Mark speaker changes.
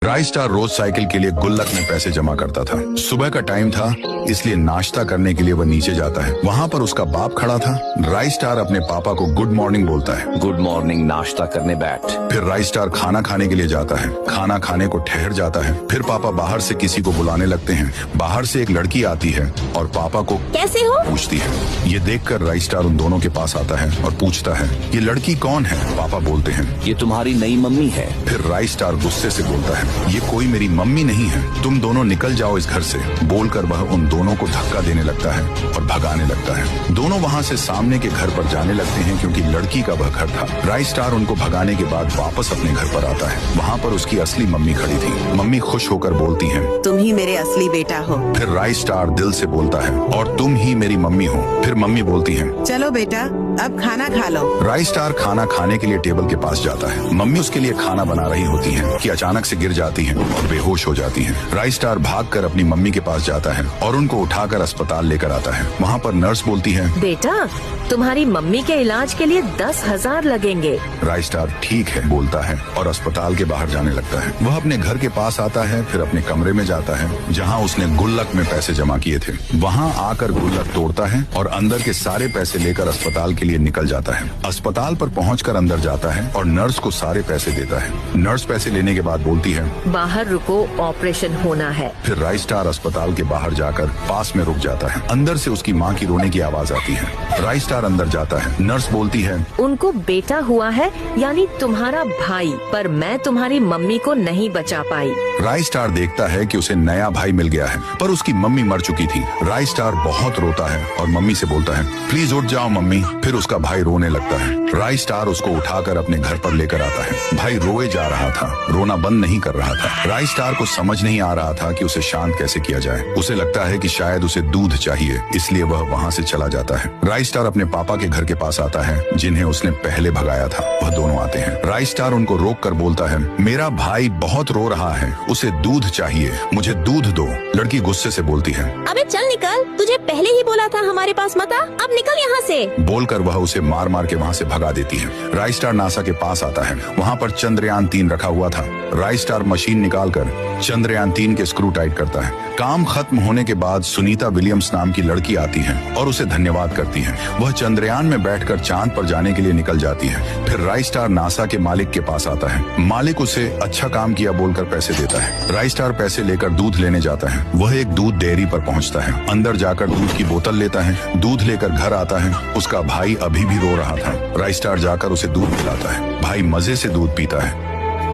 Speaker 1: Rice star रोज cycle के लिए गुल्लक में पैसे जमा करता था। सुबह का टाइम था, इसलिए नाश्ता करने के लिए वह नीचे जाता है। वहाँ पर उसका बाप खड़ा था। राइस स्टार अपने पापा को गुड मॉर्निंग बोलता है।
Speaker 2: गुड मॉर्निंग, नाश्ता करने बैठ।
Speaker 1: फिर राइस स्टार खाना खाने के लिए जाता है। खाना खाने को ठहर जाता है। फिर पापा बाहर से किसी को बुलाने लगते हैं। बाहर से एक लड़की आती है और पापा को
Speaker 3: कैसे हो
Speaker 1: पूछती है। ये देखकर राइस स्टार उन दोनों के पास आता है और पूछता है, ये लड़की कौन है? पापा बोलते हैं,
Speaker 2: ये तुम्हारी नई मम्मी है।
Speaker 1: फिर राइस स्टार गुस्से से बोलता है, ये कोई मेरी मम्मी नहीं है, तुम दोनों निकल जाओ इस घर से। बोलकर वह उन दोनों को धक्का देने लगता है और भगाने लगता है। दोनों वहाँ से सामने के घर पर जाने लगते हैं क्योंकि लड़की का वह घर था। राइस स्टार उनको भगाने के बाद वापस अपने घर पर आता है। वहाँ पर उसकी असली मम्मी खड़ी थी। मम्मी खुश होकर बोलती हैं,
Speaker 3: तुम ही मेरे असली बेटा हो।
Speaker 1: फिर राइस स्टार दिल से बोलता है, और तुम ही मेरी मम्मी हो। फिर मम्मी बोलती है,
Speaker 3: चलो बेटा अब खाना खा लो।
Speaker 1: राइस स्टार खाना खाने के लिए टेबल के पास जाता है। मम्मी उसके लिए खाना बना रही होती है कि अचानक से गिर जाती है और बेहोश हो जाती है। राइस स्टार भागकर अपनी मम्मी के पास जाता है और उनको उठाकर अस्पताल लेकर आता है। वहाँ पर नर्स बोलती है,
Speaker 4: बेटा तुम्हारी मम्मी के इलाज के लिए 10,000 लगेंगे।
Speaker 1: राइस स्टार ठीक है बोलता है और अस्पताल के बाहर जाने लगता है। वह अपने घर के पास आता है, फिर अपने कमरे में जाता है जहाँ उसने गुल्लक में पैसे जमा किए थे। वहाँ आकर गुल्लक तोड़ता है और अंदर के सारे पैसे लेकर अस्पताल के लिए निकल जाता है। अस्पताल पर पहुंचकर अंदर जाता है और नर्स को सारे पैसे देता है। नर्स पैसे लेने के बाद बोलती है,
Speaker 4: बाहर रुको, ऑपरेशन होना है।
Speaker 1: फिर राइस स्टार अस्पताल के बाहर जाकर पास में रुक जाता है। अंदर से उसकी माँ की रोने की आवाज आती है। राइस स्टार अंदर जाता है। नर्स बोलती है,
Speaker 4: उनको बेटा हुआ है, यानी तुम्हारा भाई, पर मैं तुम्हारी मम्मी को नहीं बचा पाई।
Speaker 1: राइस स्टार देखता है कि उसे नया भाई मिल गया है, पर उसकी मम्मी मर चुकी थी। राइस स्टार बहुत रोता है और मम्मी से बोलता है, प्लीज उठ जाओ मम्मी। फिर उसका भाई रोने लगता है। राइस स्टार उसको उठाकर अपने घर पर लेकर आता है। भाई रोए जा रहा था, रोना बंद नहीं कर रहा था। राइस स्टार को समझ नहीं आ रहा था कि उसे शांत कैसे किया जाए। उसे लगता है कि शायद उसे दूध चाहिए, इसलिए वह वहाँ से चला जाता है। राइस स्टार अपने पापा के घर के पास आता है जिन्हें उसने पहले भगाया था। वह दोनों आते हैं। राइस स्टार उनको रोक कर बोलता है, मेरा भाई बहुत रो रहा है, उसे दूध चाहिए, मुझे दूध दो। लड़की गुस्से से बोलती है,
Speaker 5: अबे चल निकल, तुझे पहले ही बोला था हमारे पास मत आ, अब निकल यहाँ से।
Speaker 1: बोलकर वह उसे मार मार के वहाँ से भगा देती है। राइस स्टार नासा के पास आता है। वहाँ पर चंद्रयान 3 रखा हुआ था। राइस स्टार मशीन निकालकर चंद्रयान 3 के स्क्रू टाइट करता है। काम खत्म होने के बाद सुनीता विलियम्स नाम की लड़की आती है और उसे धन्यवाद करती है। वह चंद्रयान में बैठकर चांद पर जाने के लिए निकल जाती है। फिर राइस स्टार नासा के मालिक के पास आता है। मालिक उसे अच्छा काम किया बोलकर पैसे देता है। राइस स्टार पैसे लेकर दूध लेने जाता है। वह एक दूध डेयरी पर पहुंचता है। अंदर जाकर दूध की बोतल लेता है। दूध लेकर घर आता है। उसका भाई अभी भी रो रहा था। राइस स्टार जाकर उसे दूध पिलाता है। भाई मजे से दूध पीता है।